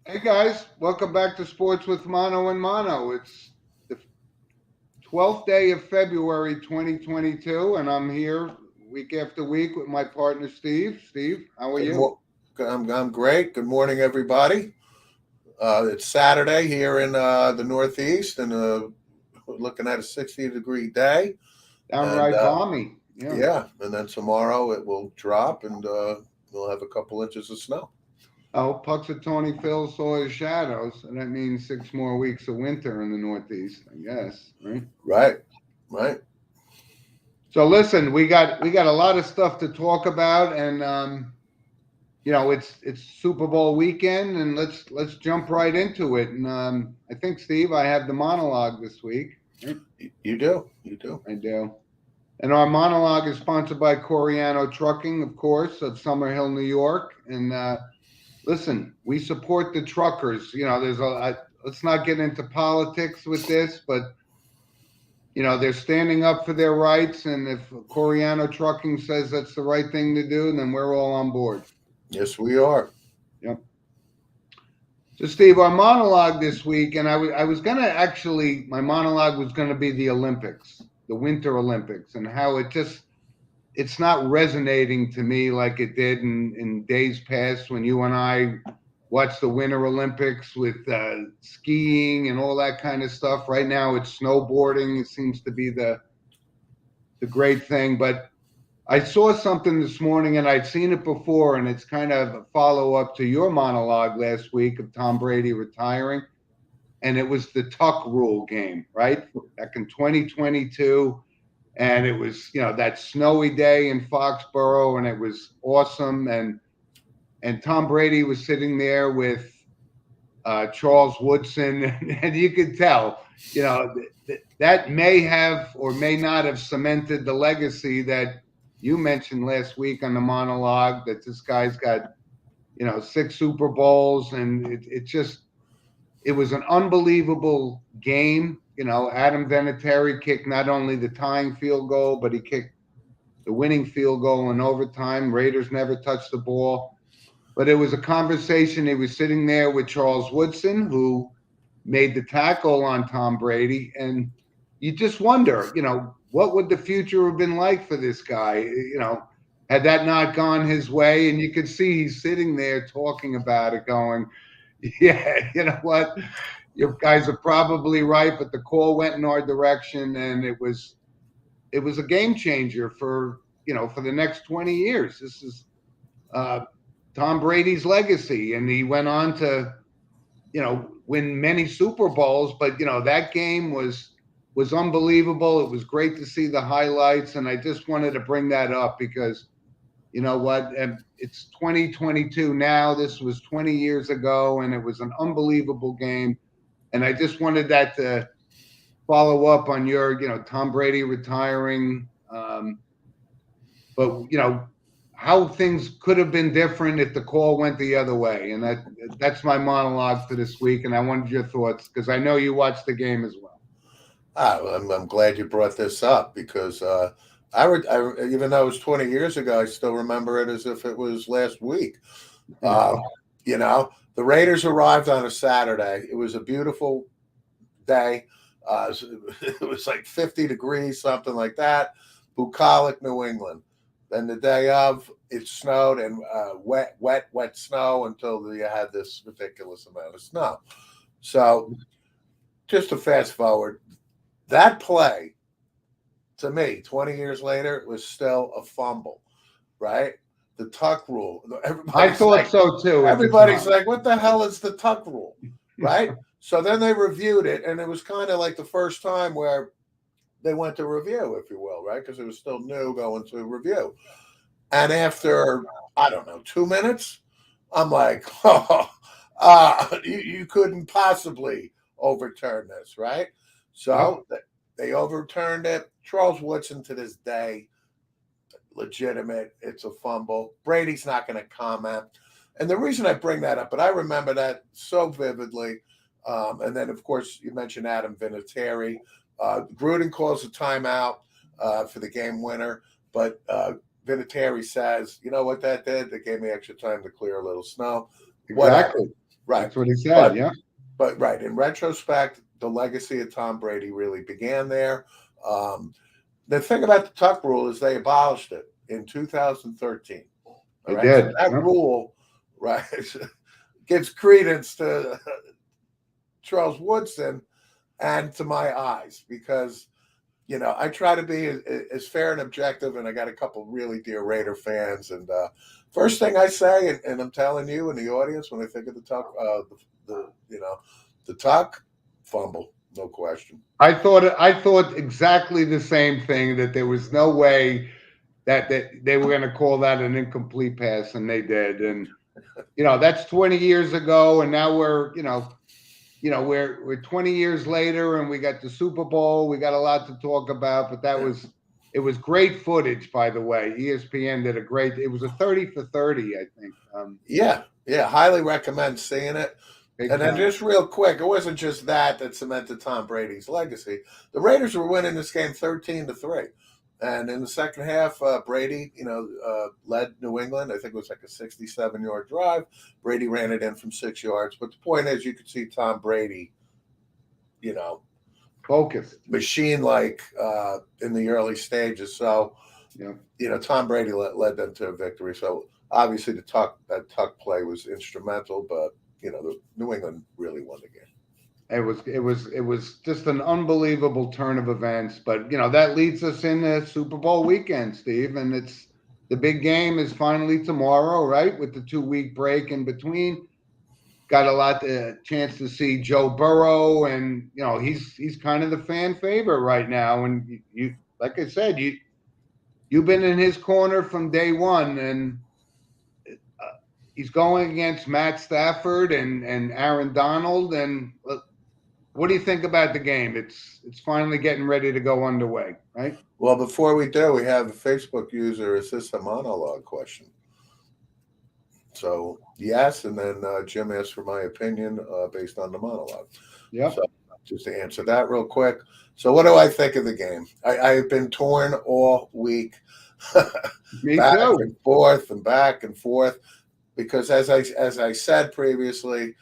Hey guys, welcome back to Sports with Mono and Mono. It's the 12th day of February 2022, and I'm here week after week with my partner Steve. Steve, how are Good you? mo- I'm great. Good morning, everybody. It's Saturday here in the Northeast, and we're looking at a 60-degree day. And Downright balmy. Yeah. yeah, and then tomorrow it will drop, and we'll have a couple inches of snow. Oh, Puxatawny Phil saw his shadows, and that means 6 more weeks of winter in the Northeast, I guess, right? Right, right. So listen, we got a lot of stuff to talk about, and it's Super Bowl weekend, and let's jump right into it. And I think Steve, I have the monologue this week. Right? You do, you do. I do. And our monologue is sponsored by Coriano Trucking, of course, of Summerhill, New York. And listen, we support the truckers. Let's not get into politics with this, but they're standing up for their rights. And if Coriano Trucking says that's the right thing to do, then we're all on board. Yes, we are. Yep. So, Steve, our monologue this week, and I was going to actually, my monologue was going to be the Olympics, the Winter Olympics, and how it's not resonating to me like it did in days past when you and I watched the Winter Olympics with skiing and all that kind of stuff. Right now, it's snowboarding. It seems to be the great thing. But I saw something this morning, and I'd seen it before, and it's kind of a follow up to your monologue last week of Tom Brady retiring. And it was the Tuck Rule game, right? Back in 2022, and it was that snowy day in Foxborough, and it was awesome. And Tom Brady was sitting there with Charles Woodson, and you could tell, that may have or may not have cemented the legacy that you mentioned last week on the monologue. That this guy's got 6 Super Bowls, and it was an unbelievable game. Adam Vinatieri kicked not only the tying field goal, but he kicked the winning field goal in overtime. Raiders never touched the ball. But it was a conversation. He was sitting there with Charles Woodson, who made the tackle on Tom Brady. And you just wonder, what would the future have been like for this guy? Had that not gone his way? And you could see he's sitting there talking about it, going, yeah, you know what? You guys are probably right, but the call went in our direction, and it was a game changer for the next 20 years. This is uh, Tom Brady's legacy, and he went on to win many Super Bowls. But that game was unbelievable. It was great to see the highlights, and I just wanted to bring that up because you know what? It's 2022 now. This was 20 years ago, and it was an unbelievable game. And I just wanted that to follow up on your, Tom Brady retiring. But how things could have been different if the call went the other way. And that's my monologue for this week. And I wanted your thoughts because I know you watched the game as well. I'm glad you brought this up because even though it was 20 years ago, I still remember it as if it was last week. Um, the Raiders arrived on a Saturday. It was a beautiful day. It was like 50 degrees, something like that. Bucolic, New England. Then the day of, it snowed and wet snow until you had this ridiculous amount of snow. So just to fast forward, that play to me, 20 years later, was still a fumble, right? The tuck rule. I thought so too at the Everybody's time. like, what the hell is the tuck rule, right? So then they reviewed it, and it was kind of like the first time where they went to review, if you will, right? Because it was still new going to review. And after, I don't know, 2 minutes, I'm like, you couldn't possibly overturn this, right? Yep. So they overturned it. Charles Woodson to this day, legitimate. It's a fumble. Brady's not going to comment. And the reason I bring that up, but I remember that so vividly. And then, of course, you mentioned Adam Vinatieri. Gruden calls a timeout for the game winner, but Vinatieri says, you know what that did? They gave me extra time to clear a little snow. Whatever. Exactly. Right. That's what he said. But, Yeah. but right. In retrospect, the legacy of Tom Brady really began there. The thing about the tuck rule is they abolished it in 2013. All They right. So did. that Yeah. rule, right, gives credence to Charles Woodson and to my eyes because, I try to be as fair and objective, and I got a couple really dear Raider fans. And first thing I say, and I'm telling you in the audience when I think of the tuck, the tuck, fumble, no question. I thought exactly the same thing, that there was no way that they were going to call that an incomplete pass, and they did. And that's 20 years ago, and now we're 20 years later, and we got the Super Bowl. We got a lot to talk about, but it was great footage, by the way. ESPN did it was a 30 for 30, I think. Yeah, highly recommend seeing it. Big And then time. just real quick, it wasn't just that cemented Tom Brady's legacy. The Raiders were winning this game 13-3. And in the second half, Brady, led New England. I think it was like a 67-yard drive. Brady ran it in from 6 yards. But the point is, you could see Tom Brady, Focused. machine-like in the early stages. So, Yeah. Tom Brady led them to a victory. So obviously that tuck play was instrumental, but the New England really won the game. It was just an unbelievable turn of events. But that leads us into Super Bowl weekend, Steve, and the big game is finally tomorrow, right? With the 2-week break in between. Got a lot chance to see Joe Burrow, and he's kind of the fan favorite right now. And you like I said, you've been in his corner from day one, and he's going against Matt Stafford and Aaron Donald. And what do you think about the game? It's finally getting ready to go underway, right? Well, before we do, we have a Facebook user. Is this a monologue question? So yes, and then Jim asked for my opinion based on the monologue. Yeah. So just to answer that real quick. So what do I think of the game? I've been torn all week, Me back too. and forth and back and forth, because as I said previously,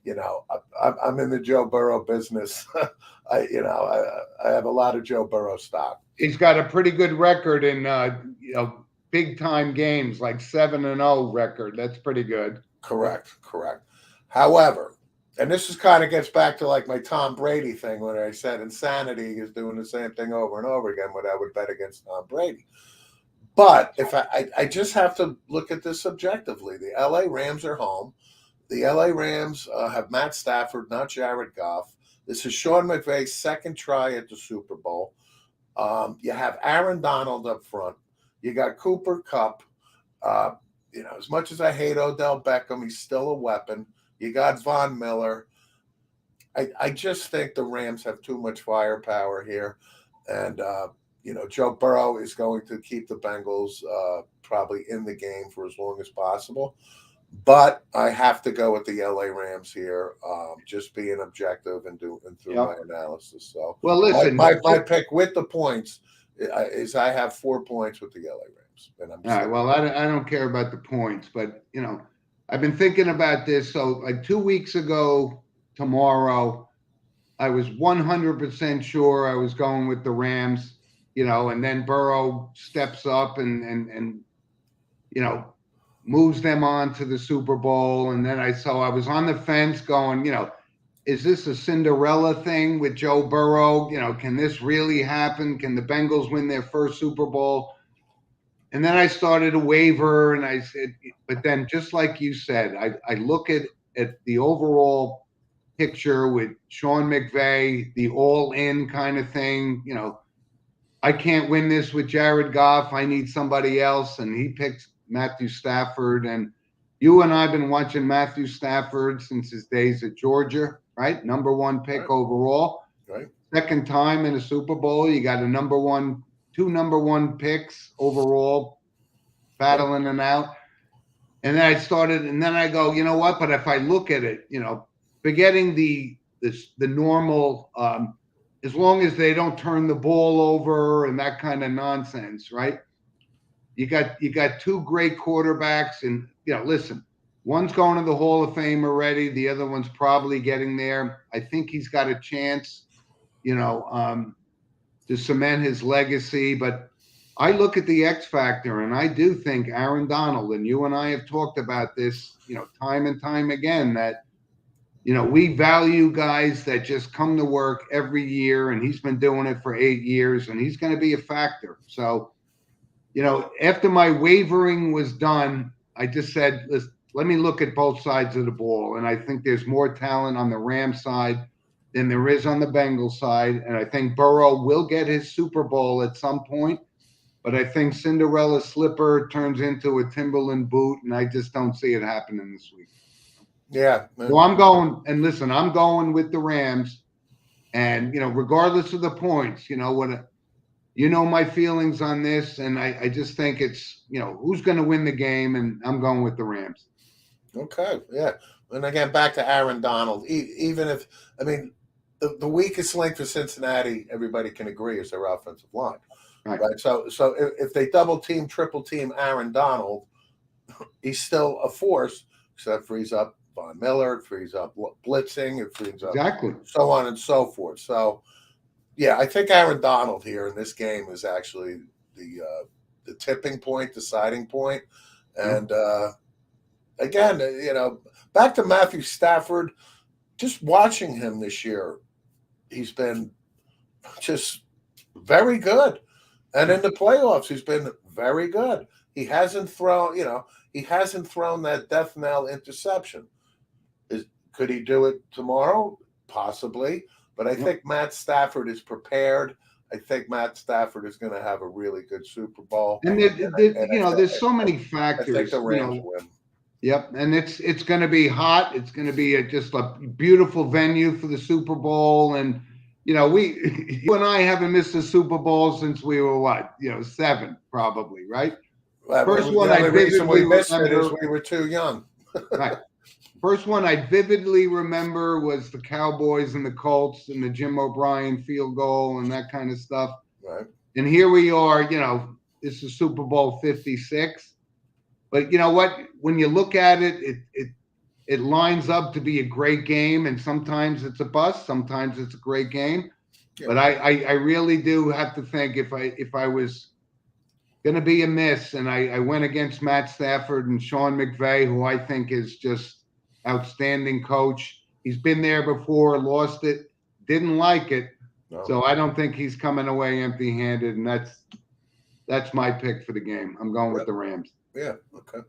I'm in the Joe Burrow business. I have a lot of Joe Burrow stock. He's got a pretty good record in big time games, like 7-0 record. That's pretty good. Correct. However, and this is kind of gets back to like my Tom Brady thing when I said insanity is doing the same thing over and over again when I would bet against Tom Brady. But if I just have to look at this subjectively, the LA Rams are home. The LA Rams have Matt Stafford, not Jared Goff. This is Sean McVay's second try at the Super Bowl. You have Aaron Donald up front. You got Cooper Kupp. As much as I hate Odell Beckham, he's still a weapon. You got Von Miller. I just think the Rams have too much firepower here. And, Joe Burrow is going to keep the Bengals probably in the game for as long as possible. But I have to go with the LA Rams here, just being objective and through my analysis. So, well, listen, my pick with the points is I have 4 points with the LA Rams. And all right. Well, I don't care about the points, but I've been thinking about this. So, like 2 weeks ago, tomorrow, I was 100% sure I was going with the Rams. And then Burrow steps up and moves them on to the Super Bowl. And then I was on the fence going, is this a Cinderella thing with Joe Burrow? Can this really happen? Can the Bengals win their first Super Bowl? And then I started to waver, and I said, but then just like you said, I look at the overall picture with Sean McVay, the all-in kind of thing. I can't win this with Jared Goff. I need somebody else. And he picked Matthew Stafford. And you and I have been watching Matthew Stafford since his days at Georgia, right? Number 1 pick overall. Right. Second time in a Super Bowl. You got two number 1 picks overall battling them out. And then I go, you know what? But if I look at it, forgetting the normal, as long as they don't turn the ball over and that kind of nonsense, right? You got 2 great quarterbacks, and listen, One's going to the Hall of Fame already. The other one's probably getting there. I think he's got a chance, to cement his legacy. But I look at the X factor, and I do think Aaron Donald, and you and I have talked about this, time and time again, that we value guys that just come to work every year, and he's been doing it for 8 years, and he's going to be a factor. So, after my wavering was done, I just said, let me look at both sides of the ball. And I think there's more talent on the Rams side than there is on the Bengals side. And I think Burrow will get his Super Bowl at some point. But I think Cinderella slipper turns into a Timberland boot, and I just don't see it happening this week. Yeah. So I'm going, and listen, I'm going with the Rams. And, regardless of the points, my feelings on this, and I just think it's, who's going to win the game, and I'm going with the Rams. Okay, yeah. And again, back to Aaron Donald. Even if, the weakest link for Cincinnati, everybody can agree, is their offensive line. Right. So if they double team, triple team Aaron Donald, he's still a force, except frees up Von Miller, it frees up blitzing, it frees up so on and so forth. So, yeah, I think Aaron Donald here in this game is actually the tipping point, deciding point. And again, back to Matthew Stafford, just watching him this year, he's been just very good. And in the playoffs, he's been very good. He hasn't thrown that death knell interception. Could he do it tomorrow? Possibly. But I think Matt Stafford is prepared. I think Matt Stafford is going to have a really good Super Bowl. And there's so many factors. I think the Rams win. Yep, and it's going to be hot. It's going to be just a beautiful venue for the Super Bowl. And you and I haven't missed a Super Bowl since we were 7 probably, right? Well, First one I vividly remember, we were too young. Right. First one I vividly remember was the Cowboys and the Colts and the Jim O'Brien field goal and that kind of stuff. Right. And here we are, this is Super Bowl 56. But you know what? When you look at it, it lines up to be a great game. And sometimes it's a bust. Sometimes it's a great game. Yeah. But I really do have to think if I was going to be a miss and I went against Matt Stafford and Sean McVay, who I think is just outstanding coach. He's been there before, lost it, didn't like it. No. So I don't think he's coming away empty-handed, and that's my pick for the game. I'm going with the Rams. Yeah, okay.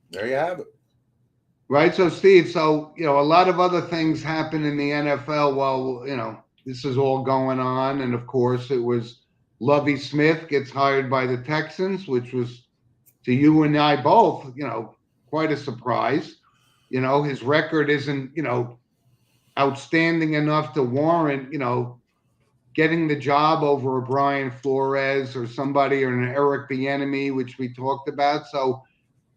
There you have it. Right, so Steve, a lot of other things happen in the NFL while, this is all going on. And, of course, it was Luv Smith gets hired by the Texans, which was, to you and I both, quite a surprise. His record isn't, outstanding enough to warrant, getting the job over a Brian Flores or somebody, or an Eric Bieniemy, which we talked about. So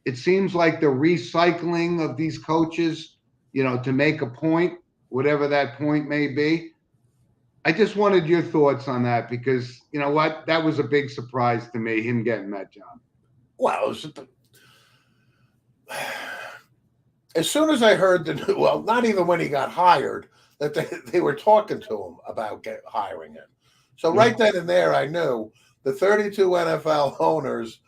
it seems like the recycling of these coaches, to make a point, whatever that point may be. I just wanted your thoughts on that because, you know what, that was a big surprise to me, him getting that job. Well, as soon as I heard not even when he got hired, that they were talking to him about hiring him. So right then and there, I knew the 32 NFL owners,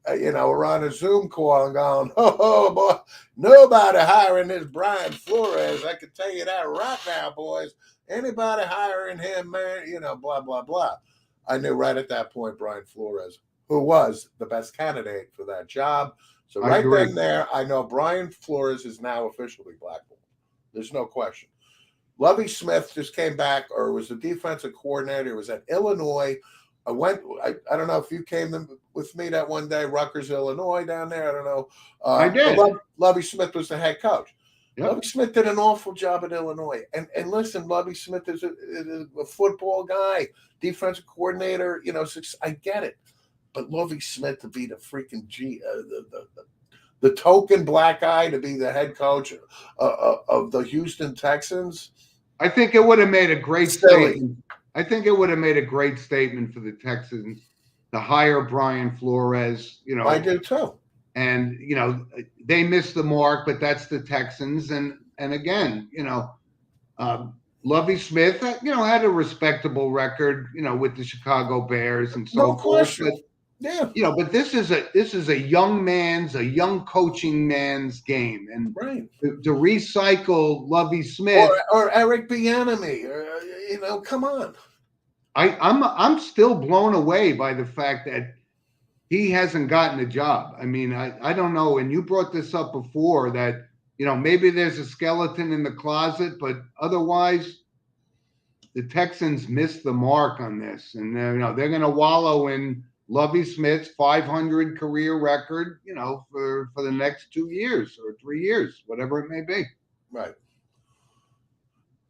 were on a Zoom call and going, oh, boy, nobody hiring this Brian Flores. I can tell you that right now, boys. Anybody hiring him, man, blah, blah, blah. I knew right at that point Brian Flores, who was the best candidate for that job. So right then and there, I know Brian Flores is now officially blackballed. There's no question. Lovie Smith just came back, or was the defensive coordinator. It was at Illinois. I don't know if you came with me that one day, Rutgers, Illinois, down there. I don't know. I did. Lovie Smith was the head coach. Yep. Lovie Smith did an awful job at Illinois. And listen, Lovie Smith is a football guy, defensive coordinator. I get it. But Lovie Smith to be the freaking the token black guy to be the head coach of the Houston Texans. I think it would have made a great statement. I think it would have made a great statement for the Texans to hire Brian Flores. I do too. And, they missed the mark, but that's the Texans. And again, Lovie Smith, had a respectable record, with the Chicago Bears and so No forth. question. But, Yeah. but this is a young coaching man's game. And Right. to recycle Lovie Smith or Eric Bieniemy, or, come on. I'm still blown away by the fact that he hasn't gotten a job. I mean, I don't know. And you brought this up before that, maybe there's a skeleton in the closet, but otherwise the Texans missed the mark on this. And they're going to wallow in Lovie Smith's 500 career record, for the next 2 years or 3 years, whatever it may be. Right.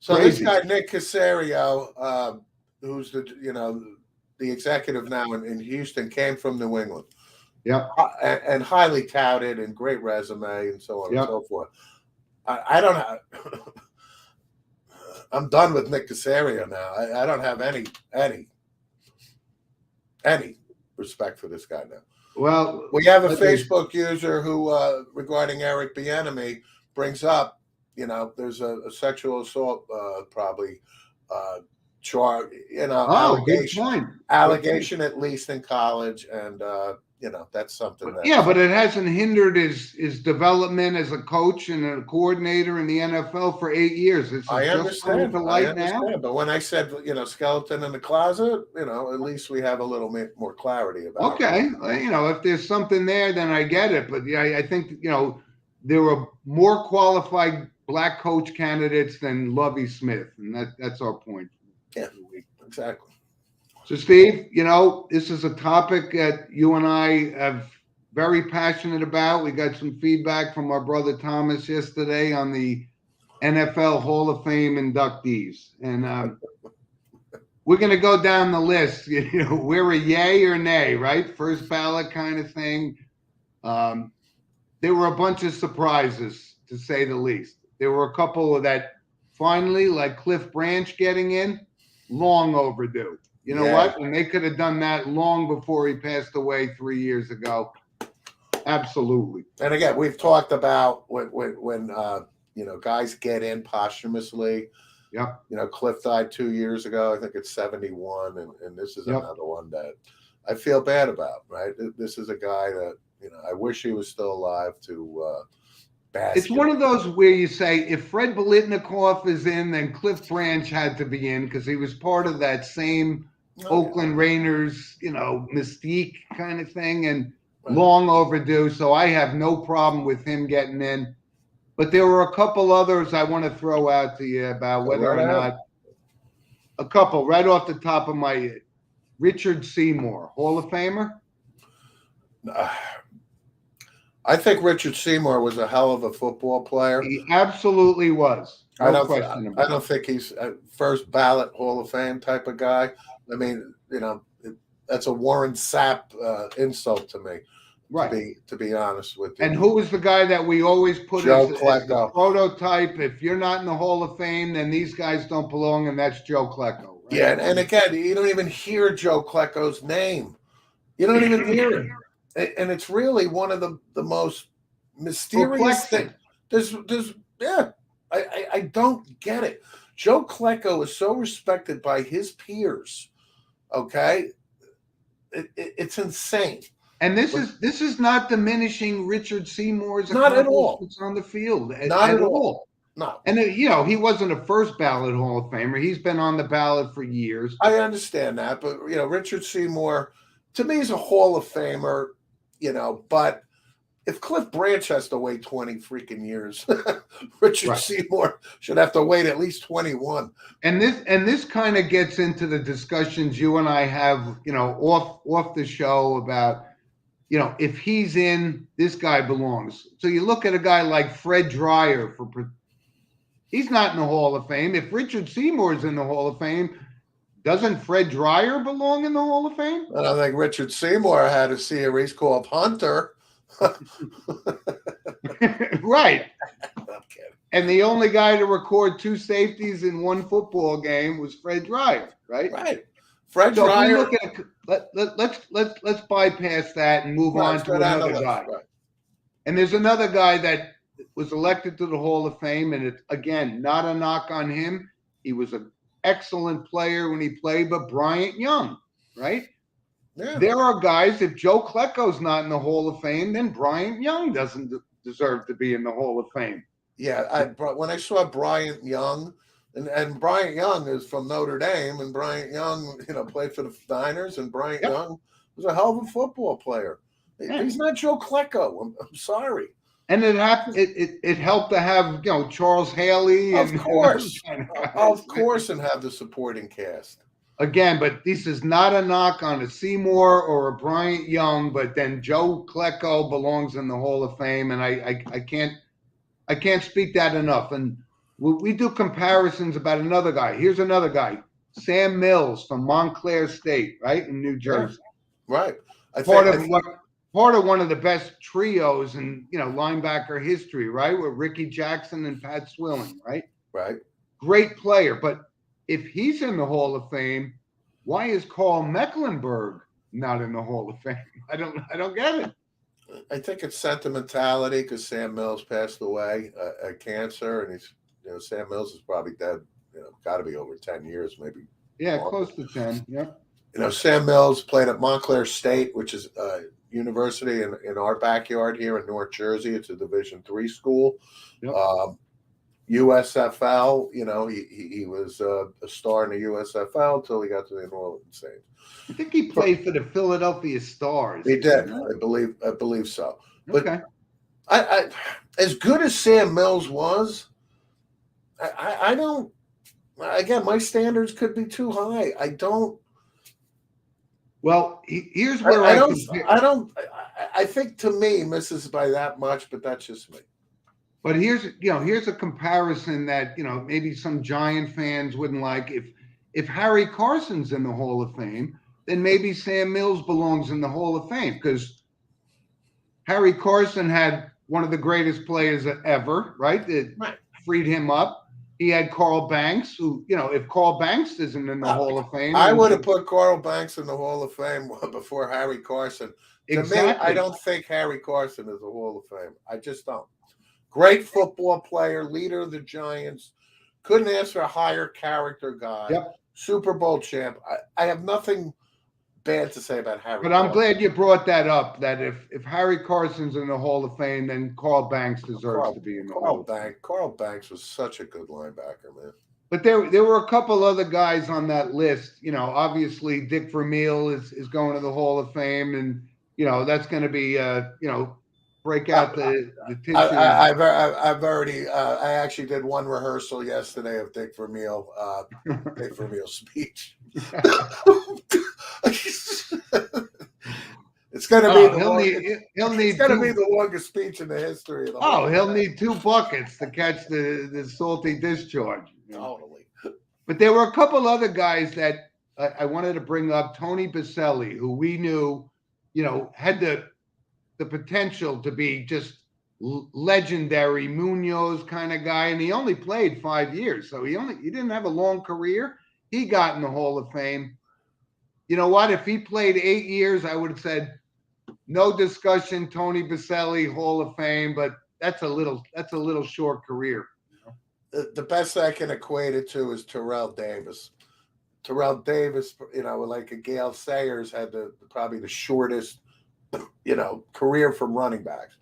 So Crazy. This guy, Nick Caserio, who's the executive now in Houston, came from New England. Yeah. And highly touted and great resume and so on and so forth. I don't have I'm done with Nick Caserio now. I don't have any respect for this guy now. Well, we have a Facebook user who regarding Eric Bieniemy brings up, there's a sexual assault probably charge, allegation at least in college, and that's something that but it hasn't hindered his development as a coach and a coordinator in the NFL for 8 years. I understand, but when I said skeleton in the closet, at least we have a little bit more clarity about it. If there's something there, then I get it. But I think there were more qualified black coach candidates than Lovie Smith, and that's our point. Yeah, exactly. So, Steve, this is a topic that you and I have very passionate about. We got some feedback from our brother Thomas yesterday on the NFL Hall of Fame inductees. And we're going to go down the list. We're a yay or nay, right? First ballot kind of thing. There were a bunch of surprises, to say the least. There were a couple that finally, like Cliff Branch getting in, long overdue. You know what? And they could have done that long before he passed away 3 years ago. Absolutely. And again, we've talked about when guys get in posthumously. Yep. Cliff died 2 years ago. I think it's 71, and this is another one that I feel bad about. Right? This is a guy that I wish he was still alive to. It's one of those where you say, if Fred Biletnikoff is in, then Cliff Branch had to be in because he was part of that same Oakland Raiders, mystique kind of thing, and long overdue. So I have no problem with him getting in. But there were a couple others I want to throw out to you about whether or not. A couple right off the top of my head. Richard Seymour, Hall of Famer? I think Richard Seymour was a hell of a football player. He absolutely was. I don't think he's a first ballot Hall of Fame type of guy. I mean, that's a Warren Sapp insult to me. Right. To be honest with you. And who was the guy that we always put as the prototype? If you're not in the Hall of Fame, then these guys don't belong, and that's Joe Klecko. Right? Yeah, and again, you don't even hear Joe Klecko's name. You don't even hear it. And it's really one of the most mysterious things. I don't get it. Joe Klecko is so respected by his peers. Okay, it's insane. And this is not diminishing Richard Seymour's accomplishments on the field. Not at all. No. And he wasn't a first ballot Hall of Famer. He's been on the ballot for years. I understand that, but Richard Seymour to me is a Hall of Famer. But if Cliff Branch has to wait 20 freaking years, Richard Seymour should have to wait at least 21. And this kind of gets into the discussions you and I have, off the show about, if he's in, this guy belongs. So you look at a guy like Fred Dreyer he's not in the Hall of Fame. If Richard Seymour's in the Hall of Fame, doesn't Fred Dreyer belong in the Hall of Fame? I don't think Richard Seymour had a series called Hunter. Right. And the only guy to record 2 safeties in 1 football game was Fred Dreyer, right? Right. Fred Dreyer. Let's bypass that and move on to another guy. Right. And there's another guy that was elected to the Hall of Fame, and it's, again, not a knock on him. He was an excellent player when he played, but Bryant Young, right? Yeah. There are guys, if Joe Klecko's not in the Hall of Fame, then Bryant Young doesn't deserve to be in the Hall of Fame. Yeah, when I saw Bryant Young, and Bryant Young is from Notre Dame, and Bryant Young, played for the Niners, and Bryant Young was a hell of a football player. Yeah. He's not Joe Klecko. I'm sorry. And it happened. It helped to have Charles Haley, Of and course, guys. and have the supporting cast. Again, but this is not a knock on a Seymour or a Bryant Young, but then Joe Klecko belongs in the Hall of Fame, and I can't speak that enough. And we do comparisons about another guy. Here's another guy, Sam Mills from Montclair State, right, in New Jersey. Yeah, right. Part of one of the best trios in linebacker history, right, with Ricky Jackson and Pat Swilling, right? Right. Great player, but if he's in the Hall of Fame, why is Carl Mecklenburg not in the Hall of Fame? I don't get it. I think it's sentimentality because Sam Mills passed away of cancer, and he's Sam Mills is probably dead. Got to be over 10 years, maybe. Yeah, close to 10. Yeah. Sam Mills played at Montclair State, which is a university in our backyard here in North Jersey. It's a Division III school. Yep. USFL, he was a star in the USFL until he got to the New Orleans Saints. I think he played for the Philadelphia Stars. He did, I believe so. But okay. I as good as Sam Mills was, I don't. Again, my standards could be too high. I don't. Well, here's where I think to me misses by that much, but that's just me. But here's a comparison that maybe some Giant fans wouldn't like. If Harry Carson's in the Hall of Fame, then maybe Sam Mills belongs in the Hall of Fame because Harry Carson had one of the greatest players ever, right? That freed him up. He had Carl Banks, who, if Carl Banks isn't in the Hall of Fame, I would have put Carl Banks in the Hall of Fame before Harry Carson. Exactly. To me, I don't think Harry Carson is a Hall of Fame. I just don't. Great football player, leader of the Giants. Couldn't ask for a higher character guy. Yep. Super Bowl champ. I have nothing bad to say about Harry. But I'm glad you brought that up. That if Harry Carson's in the Hall of Fame, then Carl Banks deserves to be in the Hall of Fame. Carl Banks was such a good linebacker, man. But there were a couple other guys on that list. Obviously Dick Vermeil is going to the Hall of Fame, and that's going to be break out the tissue. I've already. I actually did one rehearsal yesterday of Dick Vermeil. Dick Vermeil's speech. It's going to be the longest speech in the history of the whole he'll need 2 buckets to catch the salty discharge. Totally. But there were a couple other guys that I wanted to bring up. Tony Baselli, who we knew, had the potential to be just legendary Munoz kind of guy, and he only played 5 years, so he didn't have a long career. He got in the Hall of Fame. You know what? If he played 8 years, I would have said no discussion. Tony Baselli, Hall of Fame, but that's a little short career. The best I can equate it to is Terrell Davis. Terrell Davis, like a Gale Sayers, had probably the shortest, career from running backs.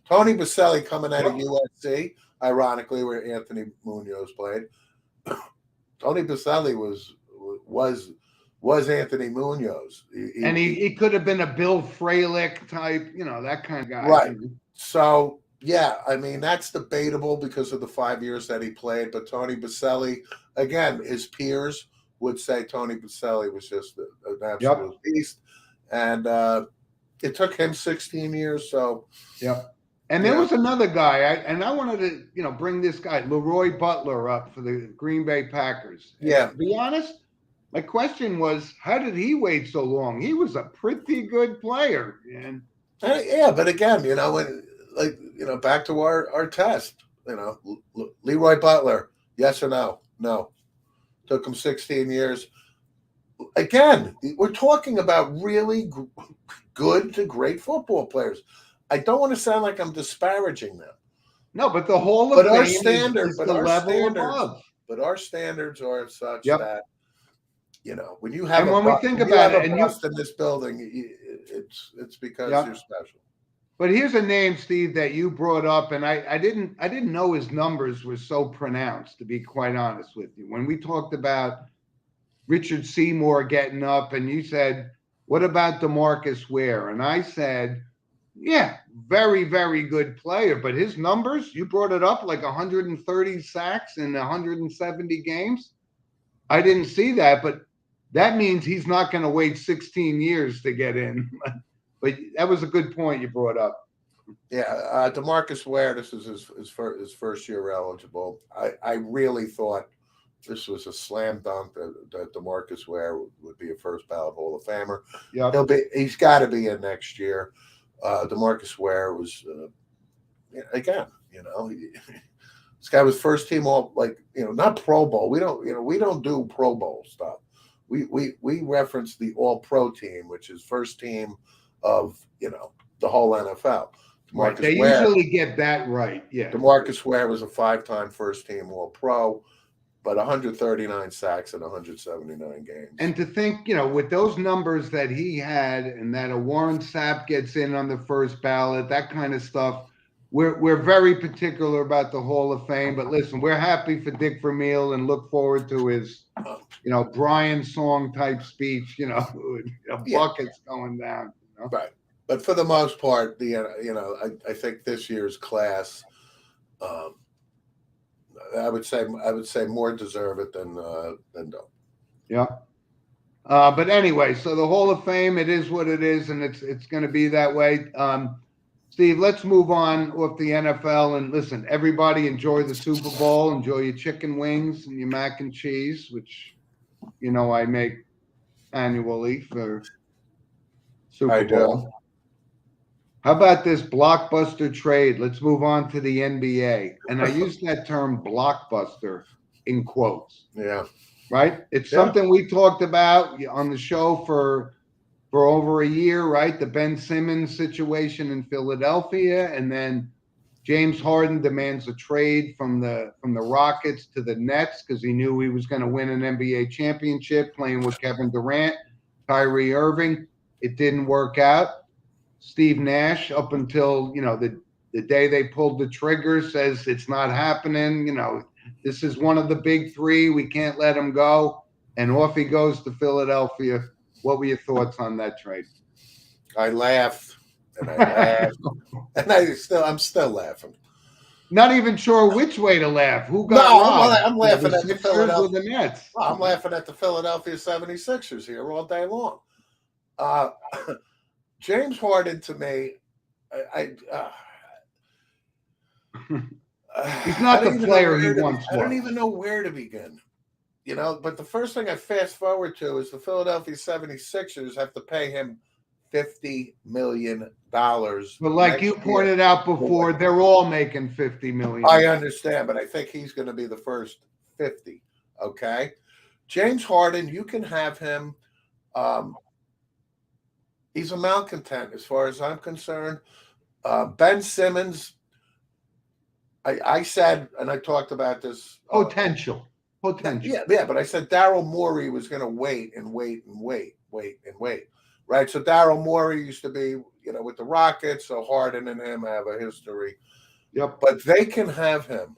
Tony Baselli coming out of USC, ironically, where Anthony Munoz played. Tony Baselli was Anthony Munoz. He could have been a Bill Fralick type, that kind of guy. Right. So, yeah, I mean, that's debatable because of the 5 years that he played. But Tony Baselli, again, his peers would say Tony Baselli was just an absolute beast. And it took him 16 years. So, yeah. And there was another guy, I wanted to, bring this guy, Leroy Butler, up for the Green Bay Packers. And to be honest, my question was, how did he wait so long? He was a pretty good player. And but again, back to our test, Leroy Butler, yes or no? No. Took him 16 years. Again, we're talking about really good to great football players. I don't want to sound like I'm disparaging them. No, but the Hall of But our Fame standard, is but the our level standards, above. but our standards are such Yep. that, when you have And a when we bust, think when you about have it, a and bust in this building, it's because Yep. you're special. But here's a name, Steve, that you brought up, and I didn't know his numbers were so pronounced, to be quite honest with you. When we talked about Richard Seymour getting up, and you said, "What about Demarcus Ware?" And I said, "Yeah, very, very good player, but his numbers, you brought it up, like 130 sacks in 170 games. I didn't see that, but that means he's not going to wait 16 years to get in." But that was a good point you brought up. Yeah, Demarcus Ware. This is his first year eligible. I really thought this was a slam dunk that Demarcus Ware would be a first ballot Hall of Famer. Yep. He's got to be in next year. Demarcus Ware was again, this guy was first team all, like, not Pro Bowl. We don't do Pro Bowl stuff. We reference the All Pro team, which is first team of the whole NFL. Right. They usually get that right. Yeah. Demarcus Ware was a 5-time first team All Pro, but 139 sacks in 179 games. And to think, with those numbers that he had, and that a Warren Sapp gets in on the first ballot, that kind of stuff, we're very particular about the Hall of Fame. But listen, we're happy for Dick Vermeil and look forward to his, Brian Song type speech. Buckets going down. Right. But for the most part, I think this year's class, I would say more deserve it than don't. Yeah. But anyway, so the Hall of Fame, it is what it is, and it's going to be that way. Steve, let's move on off the NFL, and listen, everybody enjoy the Super Bowl, enjoy your chicken wings and your mac and cheese, which I make annually for Super Bowl. How about this blockbuster trade? Let's move on to the NBA. And I use that term blockbuster in quotes. Yeah. Right? It's something we talked about on the show for over a year, right? The Ben Simmons situation in Philadelphia. And then James Harden demands a trade from the Rockets to the Nets because he knew he was going to win an NBA championship playing with Kevin Durant, Kyrie Irving. It didn't work out. Steve Nash, up until the day they pulled the trigger, says it's not happening. This is one of the big three. We can't let him go. And off he goes to Philadelphia. What were your thoughts on that trade? I laughed and I laughed, and I'm still laughing. Not even sure which way to laugh. Who got robbed? I'm laughing at the Philadelphia. The Nets. Well, I'm laughing at the Philadelphia 76ers here all day long. James Harden, to me, he's not the player he once was. I don't even know where to begin. But the first thing I fast forward to is the Philadelphia 76ers have to pay him $50 million. But like you pointed out before, they're all making $50 million. I understand, but I think he's going to be the first 50. Okay. James Harden, you can have him. He's a malcontent as far as I'm concerned. Ben Simmons, I said, and I talked about this. Potential. Yeah, but I said Daryl Morey was going to wait. Right? So Daryl Morey used to be, with the Rockets, so Harden and him have a history. Yep. But they can have him.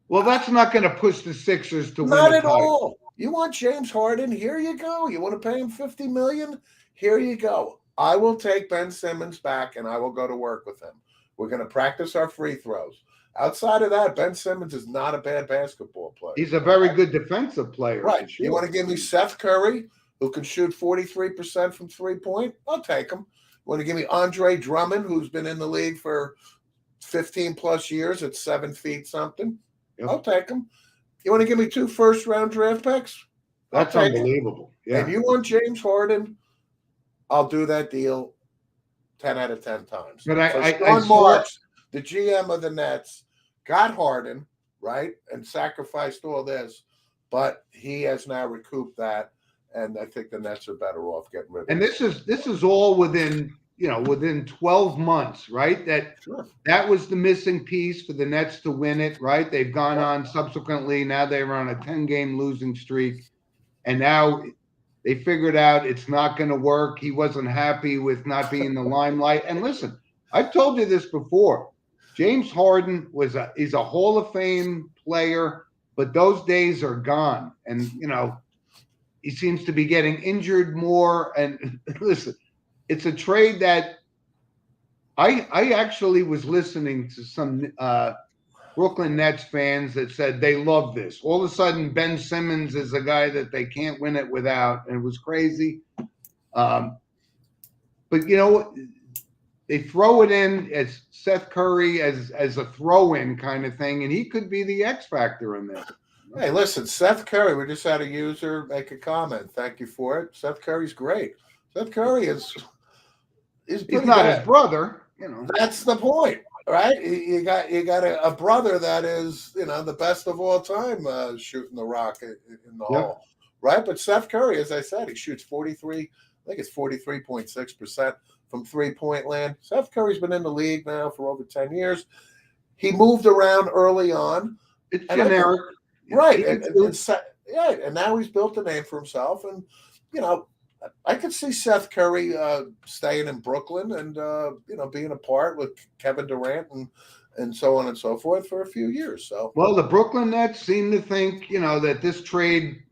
Well, that's not going to push the Sixers to win. Not at all. You want James Harden? Here you go. You want to pay him $50 million? Here you go. I will take Ben Simmons back and I will go to work with him. We're going to practice our free throws. Outside of that, Ben Simmons is not a bad basketball player. He's a very good defensive player. Right. Sure. You want to give me Seth Curry, who can shoot 43% from 3-point? I'll take him. You want to give me Andre Drummond, who's been in the league for 15 plus years at 7 feet something? Yep. I'll take him. You want to give me 2 first-round draft picks? That's unbelievable. Yeah. And you want James Harden? I'll do that deal 10 out of 10 times. But Sean Marks, the GM of the Nets, got Harden, right, and sacrificed all this, but he has now recouped that, and I think the Nets are better off getting rid of it. And this is all within within 12 months, right? That was the missing piece for the Nets to win it, right? They've gone on subsequently. Now they're on a 10-game losing streak. And now they figured out it's not going to work. He wasn't happy with not being in the limelight. And listen, I've told you this before. James Harden is a Hall of Fame player, but those days are gone. And, he seems to be getting injured more. And listen, it's a trade that I actually was listening to some Brooklyn Nets fans that said they love this. All of a sudden, Ben Simmons is a guy that they can't win it without, and it was crazy. But they throw it in as Seth Curry as a throw-in kind of thing, and he could be the X factor in this. Hey, listen, Seth Curry. We just had a user make a comment. Thank you for it. Seth Curry's great. Seth Curry is he's not his brother. That's the point. Right, you got a brother that is the best of all time shooting the rock in the hole, right? But Seth Curry, as I said, he shoots 43. I think it's 43.6% from 3-point land. Seth Curry's been in the league now for over 10 years. He moved around early on. It's generic, right? And now he's built a name for himself, and I could see Seth Curry staying in Brooklyn and being a part with Kevin Durant and so on and so forth for a few years. So the Brooklyn Nets seem to think that this trade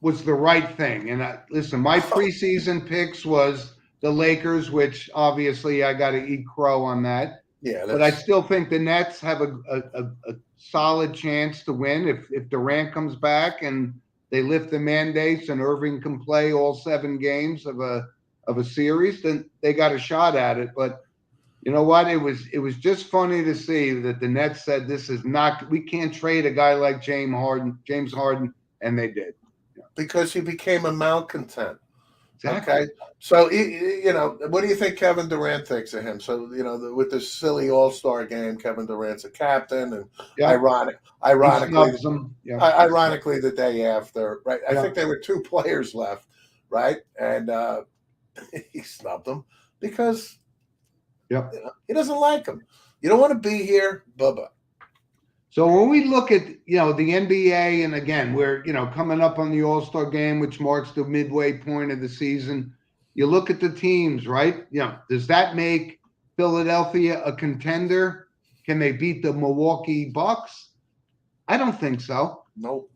was the right thing. And listen, my preseason picks was the Lakers, which obviously I got to eat crow on that. Yeah, but I still think the Nets have a solid chance to win if Durant comes back and they lift the mandates and Irving can play all 7 games of a series, then they got a shot at it. But you know what? It was just funny to see that the Nets said we can't trade a guy like James Harden, and they did. Because he became a malcontent. Exactly. Okay. So what do you think Kevin Durant thinks of him? So with this silly All-Star game, Kevin Durant's a captain, and ironically, ironically, the day after, right? I think there were 2 players left, right? And he snubbed them because he doesn't like him. You don't want to be here, bye-bye. So when we look at the NBA, and again we're coming up on the All-Star game, which marks the midway point of the season. You look at the teams, right? Does that make Philadelphia a contender? Can they beat the Milwaukee Bucks? I don't think so. Nope.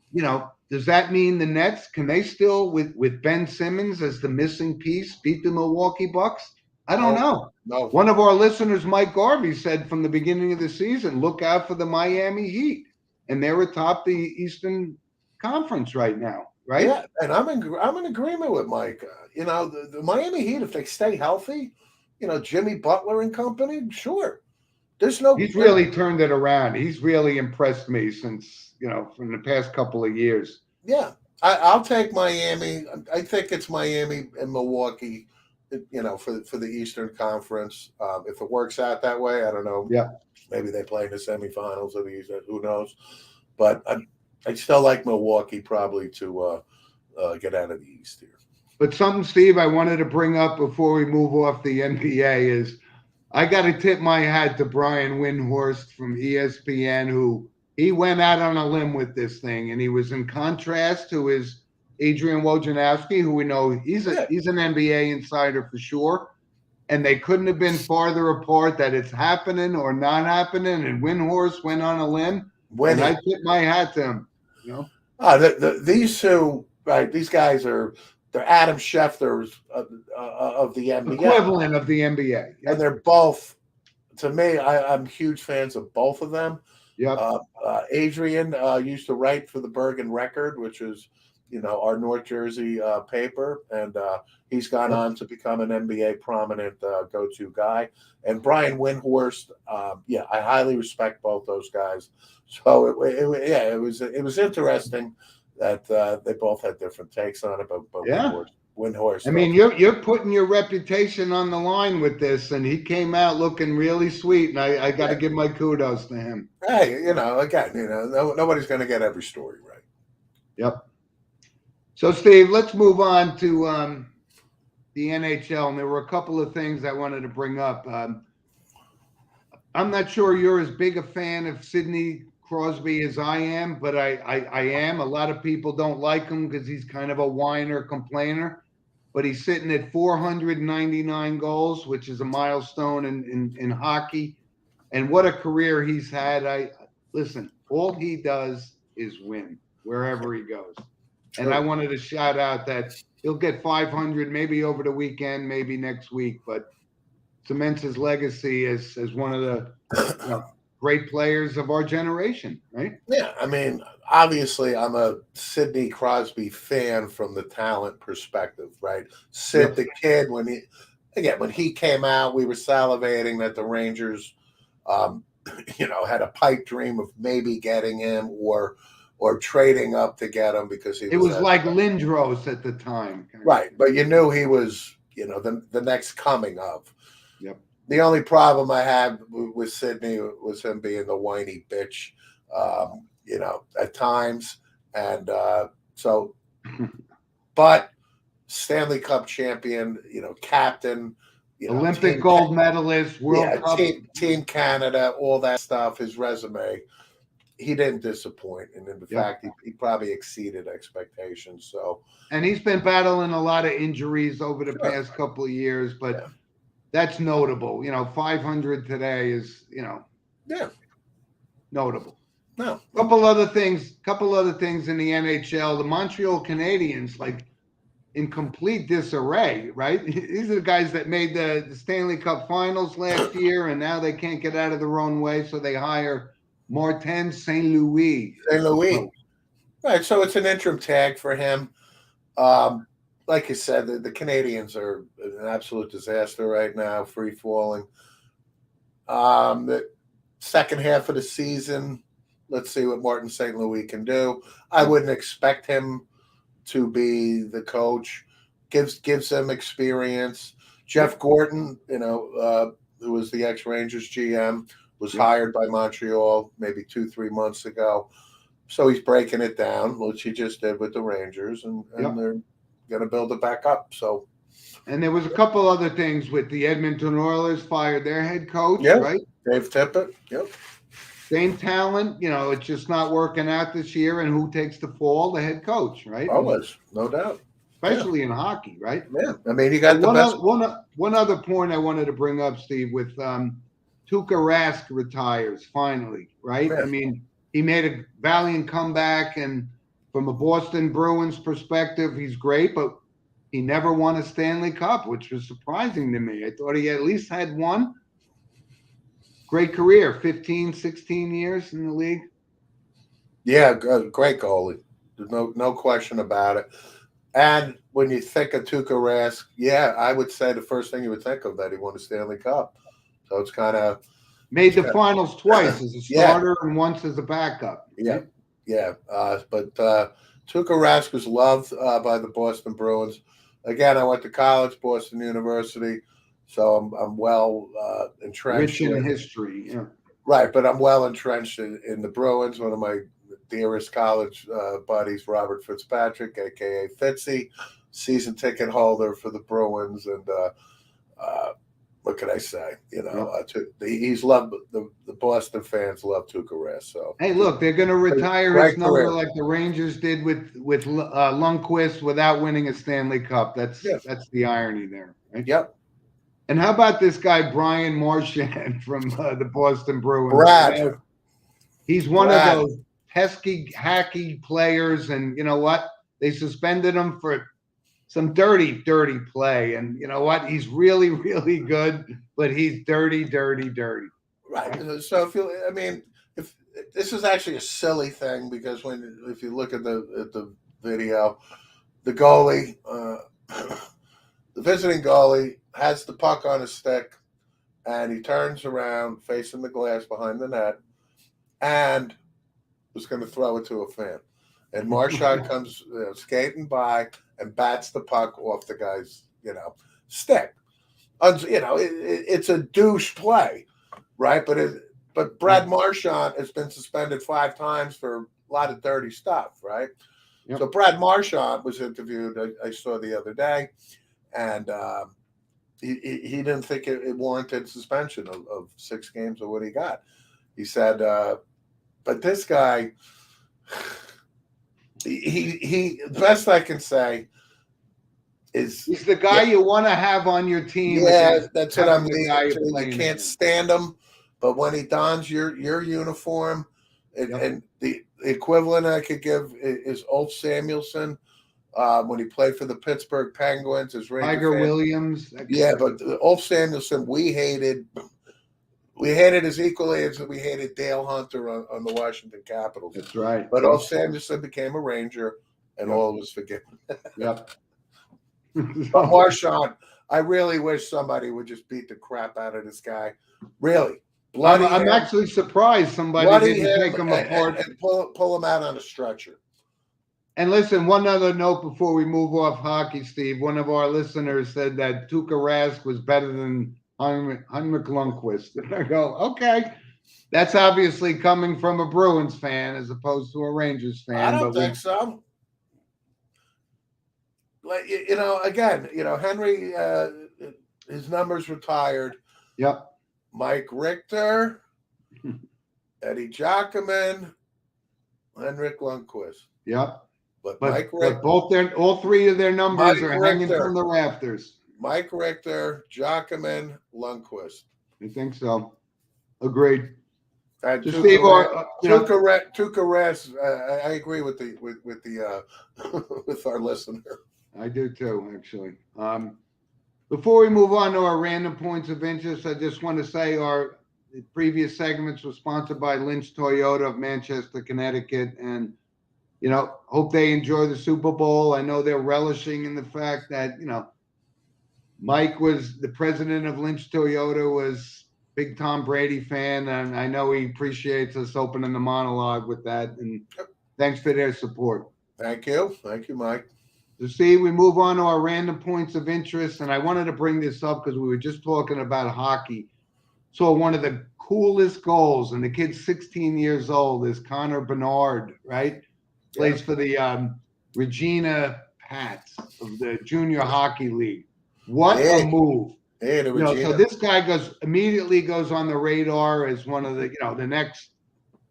Does that mean the Nets, can they still, with Ben Simmons as the missing piece, beat the Milwaukee Bucks? I don't know. No. One of our listeners, Mike Garvey, said from the beginning of the season, look out for the Miami Heat. And they're atop the Eastern Conference right now, right? Yeah, and I'm in agreement with Mike. The Miami Heat, if they stay healthy, Jimmy Butler and company, sure. He's really turned it around. He's really impressed me since, from the past couple of years. Yeah, I'll take Miami. I think it's Miami and Milwaukee, for the Eastern Conference. If it works out that way, I don't know. Yeah. Maybe they play in the semifinals of the East. Who knows? But I still like Milwaukee probably to get out of the East here. But something, Steve, I wanted to bring up before we move off the NBA is I got to tip my hat to Brian Windhorst from ESPN, who he went out on a limb with this thing, and he was in contrast to his Adrian Wojnarowski, who we know he's an NBA insider for sure. And they couldn't have been farther apart that it's happening or not happening. And Windhorst went on a limb. And I tip my hat to him. These two, right? These guys they're Adam Schefter's of the NBA, equivalent of the NBA, yep. And they're both. To me, I'm huge fans of both of them. Yeah. Adrian used to write for the Bergen Record, which is our North Jersey paper, and he's gone on to become an NBA prominent go-to guy. And Brian Windhorst, I highly respect both those guys. So it was interesting that they both had different takes on it, but Windhorst. I mean, you're putting your reputation on the line with this, and he came out looking really sweet, and I got to give my kudos to him. Hey, again, nobody's going to get every story right. Yep. So, Steve, let's move on to the NHL, and there were a couple of things I wanted to bring up. I'm not sure you're as big a fan of Sidney Crosby as I am, but I am. A lot of people don't like him because he's kind of a whiner, complainer. But he's sitting at 499 goals, which is a milestone in hockey. And what a career he's had. Listen, all he does is win wherever he goes. True. And I wanted to shout out that he'll get 500 maybe over the weekend, maybe next week, but cements his legacy as one of the great players of our generation, right? Yeah, I mean, obviously, I'm a Sidney Crosby fan from the talent perspective, right? Sid, the kid, when he came out, we were salivating that the Rangers, had a pipe dream of maybe getting him or trading up to get him because it was like Lindros at the time, right? But you knew he was, the next coming of. Yep. The only problem I had with Sidney was him being the whiny bitch, at times. And but Stanley Cup champion, captain, Olympic gold medalist, World Cup. Team Canada, all that stuff, his resume, he didn't disappoint. And in fact, he probably exceeded expectations. So, and he's been battling a lot of injuries over the past couple of years, but that's notable. 500 today is, notable. No. Couple other things in the NHL. The Montreal Canadiens, like, in complete disarray, right? These are the guys that made the Stanley Cup Finals last year, and now they can't get out of their own way, so they hire Martin St. Louis. Right, so it's an interim tag for him. Like you said, the Canadians are an absolute disaster right now, free falling. The second half of the season, let's see what Martin St. Louis can do. I wouldn't expect him to be the coach. Gives them experience. Jeff Gordon, who was the ex-Rangers GM, was hired by Montreal maybe 2-3 months ago. So he's breaking it down, which he just did with the Rangers, and they're going to build it back up. So, and there was a couple other things with the Edmonton Oilers fired their head coach, right? Dave Tippett. Yep. Same talent, it's just not working out this year. And who takes the fall? The head coach, right? Always, no doubt. Especially in hockey, right? Yeah, I mean, you got the best. One other point I wanted to bring up, Steve, with Tuukka Rask retires finally, right? Yeah. I mean, he made a valiant comeback, and from a Boston Bruins perspective, he's great, but he never won a Stanley Cup, which was surprising to me. I thought he at least had one. Great career, 15, 16 years in the league. Yeah, great goalie. There's no question about it. And when you think of Tuukka Rask, I would say the first thing you would think of that he won a Stanley Cup. So it's kind of made the finals twice as a starter and once as a backup. But Tuukka Rask was loved by the Boston Bruins. Again, I went to college, Boston University, so I'm well entrenched. Rich in history, Right, but I'm well entrenched in the Bruins. One of my dearest college buddies, Robert Fitzpatrick, a.k.a. Fitzy, season ticket holder for the Bruins. And what can I say? He's loved. The Boston fans love Tuukka Rask. So hey, look, they're going to retire his number like the Rangers did with Lundqvist without winning a Stanley Cup. That's the irony there, right? Yep. And how about this guy Brian Marchand from the Boston Bruins? Brad. He's one of those pesky, hacky players, and you know what? They suspended him for some dirty play, and you know what? He's really, really good, but he's dirty. Right. So if this is actually a silly thing, because if you look at the video, the goalie, the visiting goalie has the puck on his stick, and he turns around facing the glass behind the net, and was going to throw it to a fan. And Marchand comes skating by and bats the puck off the guy's, stick. It's a douche play, right? But Brad Marchand has been suspended 5 times for a lot of dirty stuff, right? Yep. So Brad Marchand was interviewed, I saw the other day, and he didn't think it warranted suspension of 6 games or what he got. He said, but this guy, he best I can say is he's the guy you want to have on your team. Yeah, that's what I'm leading to. You can't stand him, but when he dons your uniform, and the equivalent I could give is Ulf Samuelson. When he played for the Pittsburgh Penguins as Tiger Williams. Yeah, but Ulf Samuelson, we hated as equally as we hated Dale Hunter on the Washington Capitals. That's right. But Ulf Samuelson became a Ranger, and all was forgiven. Yep. But Marshawn, I really wish somebody would just beat the crap out of this guy. Really. I'm actually surprised somebody didn't take him apart and pull him out on a stretcher. And listen, one other note before we move off hockey, Steve. One of our listeners said that Tuukka Rask was better than Heinrich Lundqvist. And I go, okay. That's obviously coming from a Bruins fan as opposed to a Rangers fan. I don't think so. Like, again, Henry, his numbers retired. Yep. Mike Richter, Eddie Giacomin, Henrik Lundqvist. Yep. But Mike Richter, all 3 of their numbers are hanging from the rafters. Mike Richter, Giacomin, Lundqvist. I think so. Agreed. Tuukka Rask, I agree with with our listener. I do too, actually. Before we move on to our random points of interest, I just want to say our previous segments were sponsored by Lynch Toyota of Manchester, Connecticut, and hope they enjoy the Super Bowl. I know they're relishing in the fact that Mike was the president of Lynch Toyota, was big Tom Brady fan, and I know he appreciates us opening the monologue with that. And thanks for their support. Thank you, Mike. So, see, we move on to our random points of interest, and I wanted to bring this up because we were just talking about hockey. So one of the coolest goals, and the kid's 16 years old, is Connor Bernard, right? Plays for the Regina Pats of the Junior Hockey League. What a move! So this guy immediately goes on the radar as one of the the next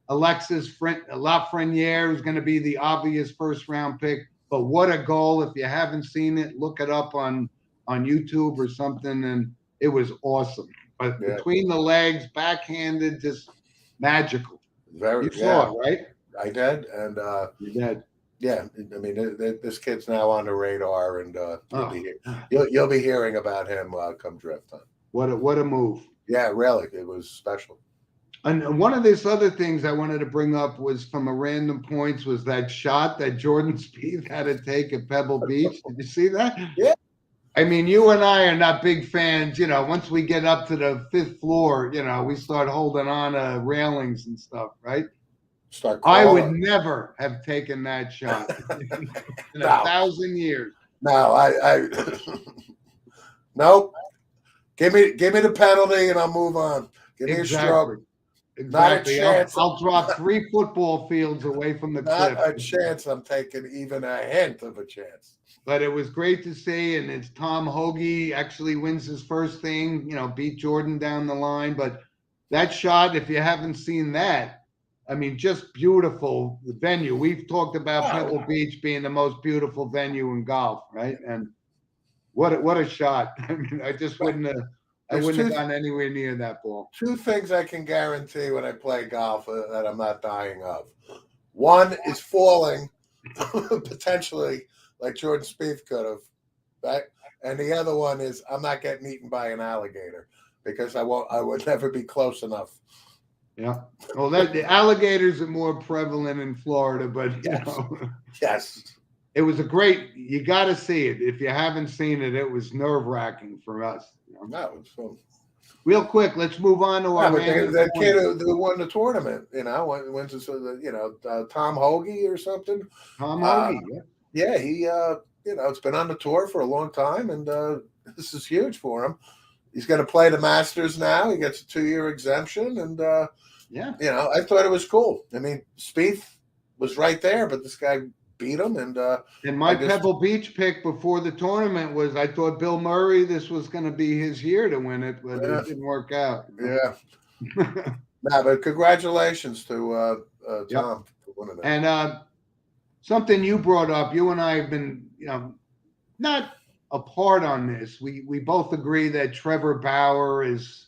Alexis Lafreniere, who's going to be the obvious first round pick. But what a goal! If you haven't seen it, look it up on YouTube or something, and it was awesome. But between the legs, backhanded, just magical. You saw it, right? I did, and you did. Yeah, I mean, this kid's now on the radar, and you'll be hearing about him come draft time. What a move! Yeah, really, it was special. And one of these other things I wanted to bring up was from a random points was that shot that Jordan Spieth had to take at Pebble Beach. Did you see that? Yeah. I mean, you and I are not big fans. Once we get up to the 5th floor, we start holding on to railings and stuff, right? I would never have taken that shot in 1,000 years. No, I nope. Give me the penalty and I'll move on. Give me a stroke. Exactly. I'll drop 3 football fields away from the cliff. Not a chance I'm taking even a hint of a chance. But it was great to see, and it's Tom Hoagie actually wins his first thing, beat Jordan down the line. But that shot, if you haven't seen that, I mean, just beautiful. The venue. We've talked about Pebble Beach being the most beautiful venue in golf, right? And what a shot. I mean, I just wouldn't have gone anywhere near that ball. 2 things I can guarantee when I play golf that I'm not dying of. One is falling, potentially, like Jordan Spieth could have, right? And the other one is I'm not getting eaten by an alligator because I would never be close enough. Yeah. Well, the alligators are more prevalent in Florida, but yes, it was you got to see it. If you haven't seen it, it was nerve-wracking for us. That was fun. Real quick, let's move on to our that kid who won the tournament, went to Tom Hoagie or something. Tom Hoagie, yeah, he it's been on the tour for a long time, and this is huge for him. He's going to play the Masters now. He gets a 2-year exemption, and I thought it was cool. I mean, Spieth was right there, but this guy beat them. And my Pebble Beach pick before the tournament was I thought Bill Murray, this was going to be his year to win it, but it didn't work out. Yeah. Nah, but congratulations to Tom for winning it. And something you brought up, you and I have been, not apart on this. We both agree that Trevor Bauer is,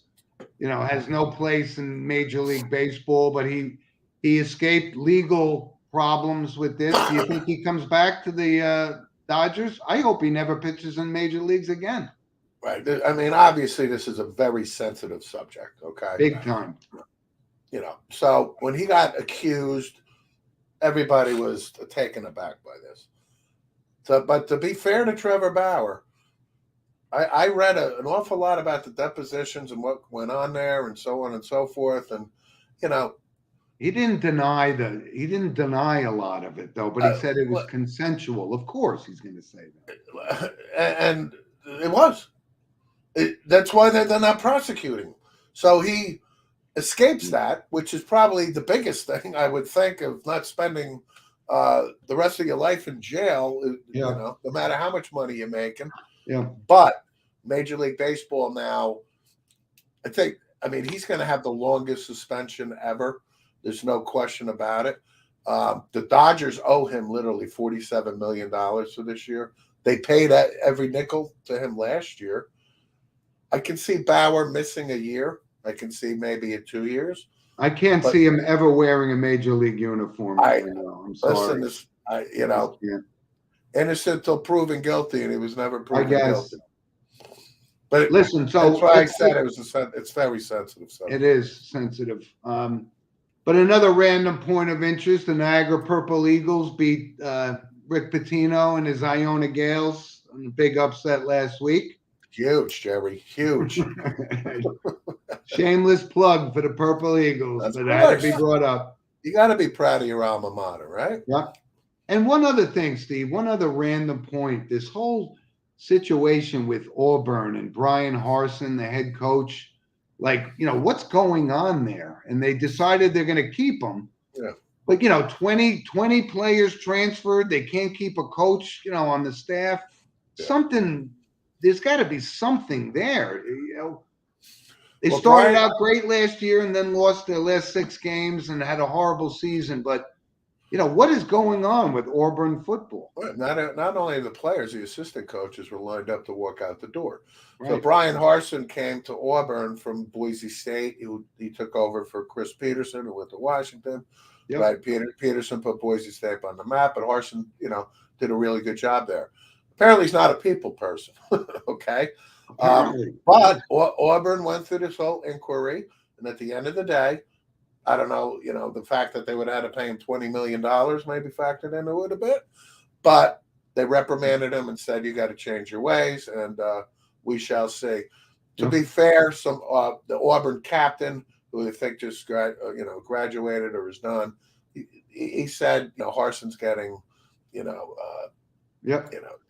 has no place in Major League Baseball, but he escaped legal problems with this. Do you think he comes back to the Dodgers? I hope he never pitches in Major Leagues again. Right. I mean, obviously, this is a very sensitive subject. Okay. Big time. So when he got accused, everybody was taken aback by this. But to be fair to Trevor Bauer, I read an awful lot about the depositions and what went on there and so on and so forth. And, he didn't deny a lot of it, though, but he said it was consensual. Of course he's going to say that. And it was. That's why they're not prosecuting. So he escapes that, which is probably the biggest thing, I would think, of not spending the rest of your life in jail, no matter how much money you're making. Yeah. But Major League Baseball now, he's going to have the longest suspension ever. There's no question about it. The Dodgers owe him literally $47 million for this year. They paid every nickel to him last year. I can see Bauer missing a year. I can see maybe in 2 years. I can't see him ever wearing a Major League uniform. I'm sorry. Listen, innocent till proven guilty, and he was never proven guilty. But listen, so that's why I said it's very sensitive. So. It is sensitive. But another random point of interest: the Niagara Purple Eagles beat Rick Pitino and his Iona Gales in a big upset last week. Huge, Jerry. Huge. Shameless plug for the Purple Eagles, but that had to be brought up. You got to be proud of your alma mater, right? Yeah. And one other thing, Steve, one other random point. This whole situation with Auburn and Brian Harsin, the head coach, what's going on there? And they decided they're going to keep him. Yeah. But, 20 players transferred. They can't keep a coach, on the staff. Yeah. There's got to be something there. They started out great last year and then lost their last 6 games and had a horrible season. But, what is going on with Auburn football? Not only the players, the assistant coaches were lined up to walk out the door. Right. So Brian Harsin came to Auburn from Boise State. He took over for Chris Peterson, who went to Washington. Yep. Right, Peterson put Boise State on the map, but Harsin, did a really good job there. Apparently, he's not a people person. Okay. But Auburn went through this whole inquiry, and at the end of the day, I don't know, the fact that they would have to pay him $20 million maybe factored into it a bit, but they reprimanded him and said, you got to change your ways, and we shall see. To be fair, the Auburn captain, who I think just graduated or is done, he said, Harsin's getting,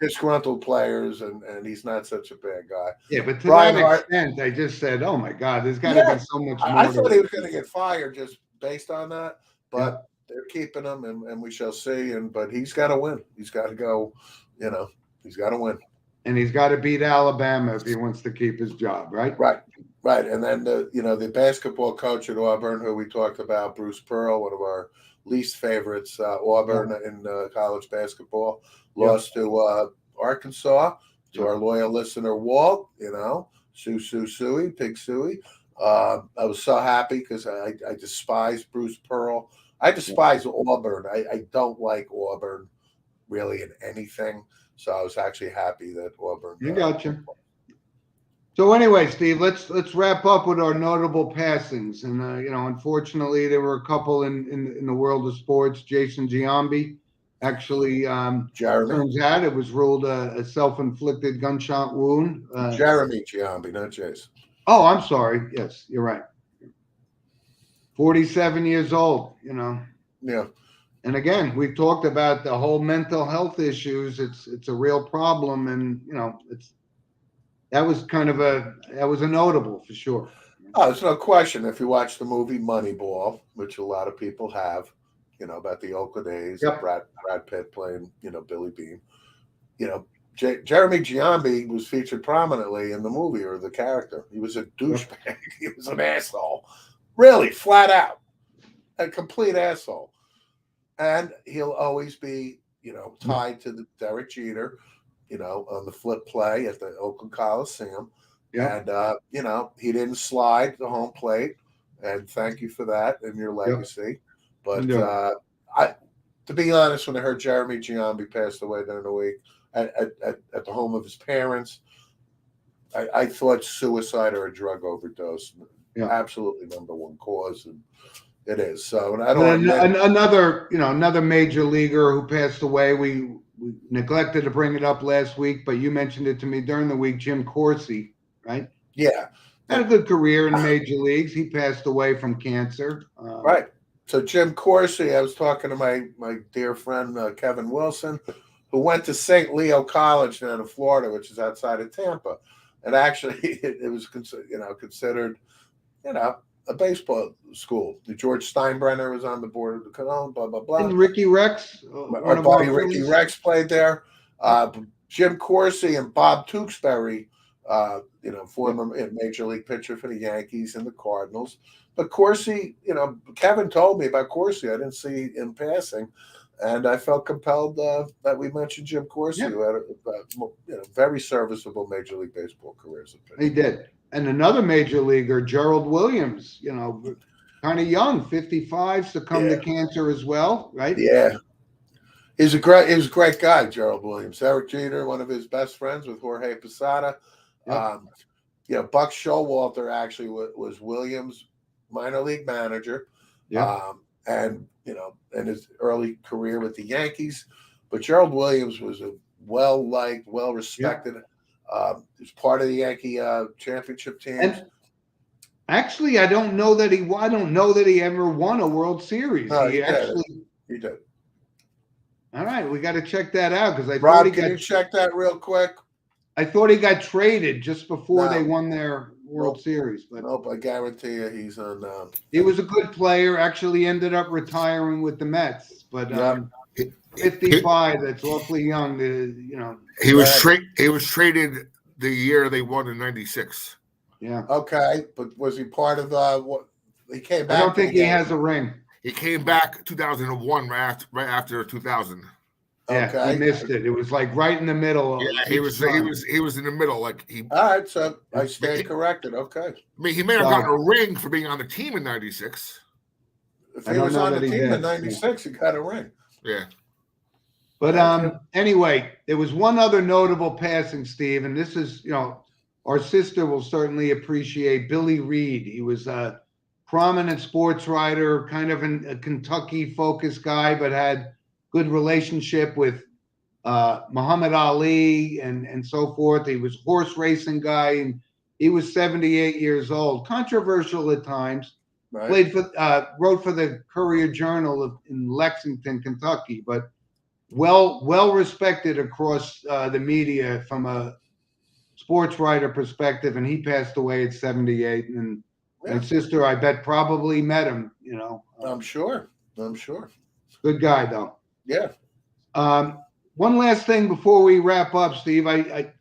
disgruntled players, and he's not such a bad guy. Yeah, but to that extent, they just said, "Oh my God, there's got to be so much more." I thought he was going to get fired just based on that, but they're keeping him, and we shall see. But he's got to win. He's got to go. He's got to win, and he's got to beat Alabama if he wants to keep his job, right? Right. And then the basketball coach at Auburn, who we talked about, Bruce Pearl, one of our least favorites, Auburn in college basketball. Lost to Arkansas, to our loyal listener, Walt, Suey, Pig Suey. I was so happy because I despise Bruce Pearl. I despise Auburn. I don't like Auburn really in anything. So I was actually happy that Auburn. You gotcha. So anyway, Steve, let's wrap up with our notable passings. And, unfortunately, there were a couple in the world of sports. Jason Giambi. Actually, turns out it was ruled a self-inflicted gunshot wound. Jeremy Giambi, not Jason. Oh, I'm sorry. Yes, you're right. 47 years old, Yeah. And again, we've talked about the whole mental health issues. It's a real problem, and that was a notable for sure. Oh, there's no question. If you watch the movie Moneyball, which a lot of people have, about the Oakland A's, Yep. Brad Pitt playing, Billy Bean. Jeremy Giambi was featured prominently in the movie, or the character. He was a douchebag. He was an asshole. Really, flat out. A complete asshole. And he'll always be, tied to the Derek Jeter, on the flip play at the Oakland Coliseum. Yep. And, he didn't slide the home plate. And thank you for that and your legacy. But to be honest, when I heard Jeremy Giambi passed away during the week at the home of his parents, I thought suicide or a drug overdose. Absolutely number one cause. And it is. So, and I don't another major leaguer who passed away. We neglected to bring it up last week, but you mentioned it to me during the week. Jim Corsi, right? Yeah, had a good career in major leagues. He passed away from cancer. Right. So Jim Corsi, I was talking to my dear friend Kevin Wilson, who went to St. Leo College down in Florida, which is outside of Tampa, and actually it was considered a baseball school. George Steinbrenner was on the board of the Cologne, blah, blah, blah. And Ricky Rex. Our buddy Ricky Rex played there. Jim Corsi and Bob Tewksbury, former major league pitcher for the Yankees and the Cardinals. But Corsi, Kevin told me about Corsi. I didn't see him passing. And I felt compelled that we mentioned Jim Corsi, who had a very serviceable Major League Baseball career. He did. And another major leaguer, Gerald Williams, kind of young, 55, succumbed to cancer as well, right? Yeah. He was a great guy, Gerald Williams. Derek Jeter, one of his best friends with Jorge Posada. Yep. Buck Showalter actually was Williams' minor league manager. Yeah. And in his early career with the Yankees. But Gerald Williams was a well-liked, well-respected. He was part of the Yankee championship team. And actually, I don't know that he ever won a World Series. No, he did. All right, we got to check that out because can you check that real quick? I thought he got traded just before they won their World Series. But nope, I guarantee you he's on. He was a good player. Actually, ended up retiring with the Mets. But 55, that's awfully young. He was traded the year they won in '96. Yeah. Okay, but was he part of what? He came back. I don't think he has a ring. He came back 2001, right after 2000. Yeah, okay. He missed it. It was like right in the middle. He was in the middle. All right, so I stand corrected. Okay. I mean, he may have gotten a ring for being on the team in '96. If he was on the team in '96, he got a ring. Yeah. But anyway, there was one other notable passing, Steve, and this is, our sister will certainly appreciate Billy Reed. He was a prominent sports writer, kind of a Kentucky-focused guy, but had good relationship with Muhammad Ali and so forth. He was a horse racing guy, and he was 78 years old. Controversial at times. Right. Wrote for the Courier Journal in Lexington, Kentucky, but well respected across the media from a sports writer perspective. And he passed away at 78. And my sister, I bet, probably met him. I'm sure. Good guy, though. Yeah. One last thing before we wrap up, Steve. I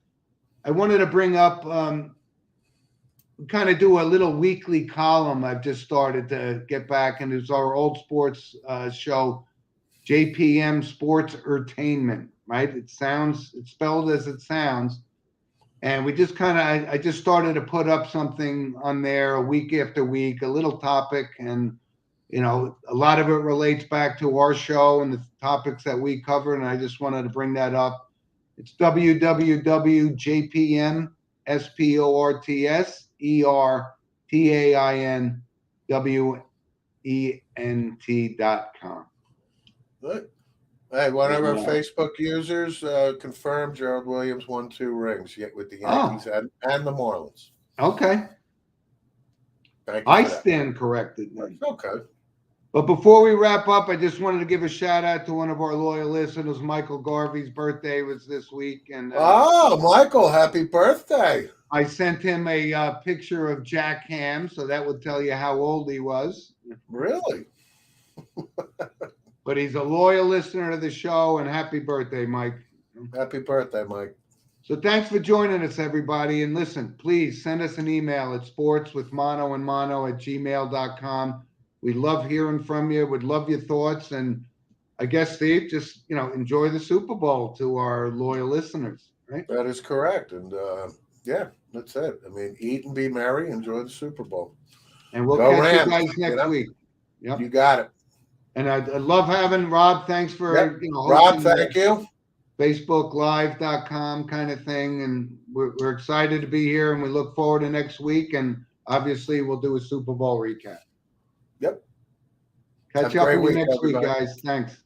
wanted to bring up. Kind of do a little weekly column I've just started to get back, and it's our old sports show, JPM Sports Entertainment, right? It's spelled as it sounds. And we just I just started to put up something on there a week after week, a little topic. And, a lot of it relates back to our show and the topics that we cover. And I just wanted to bring that up. It's www.jpmsportainwent.com. Good. Hey, one of our Facebook users confirmed Gerald Williams won 2 rings with the Yankees and the Marlins. Okay. I stand corrected. Then. Okay. But before we wrap up, I just wanted to give a shout out to one of our loyal listeners. Michael Garvey's birthday was this week. And Michael, happy birthday. I sent him a picture of Jack Ham, so that would tell you how old he was. Really? but he's a loyal listener to the show, and happy birthday, Mike. Happy birthday, Mike. So thanks for joining us, everybody. And listen, please send us an email at sportswithmonoandmono@gmail.com. We love hearing from you. We'd love your thoughts. And I guess, Steve, just, enjoy the Super Bowl to our loyal listeners, right? That is correct. And yeah, that's it. I mean, eat and be merry. Enjoy the Super Bowl. And we'll Go catch Rams, you guys next week. Yep. You got it. And I love having Rob. Thanks for, Rob, thank you. FacebookLive.com kind of thing. And we're excited to be here, and we look forward to next week. And obviously, we'll do a Super Bowl recap. Yep. Catch Have a up great with you week, next week, everybody. guys. Thanks.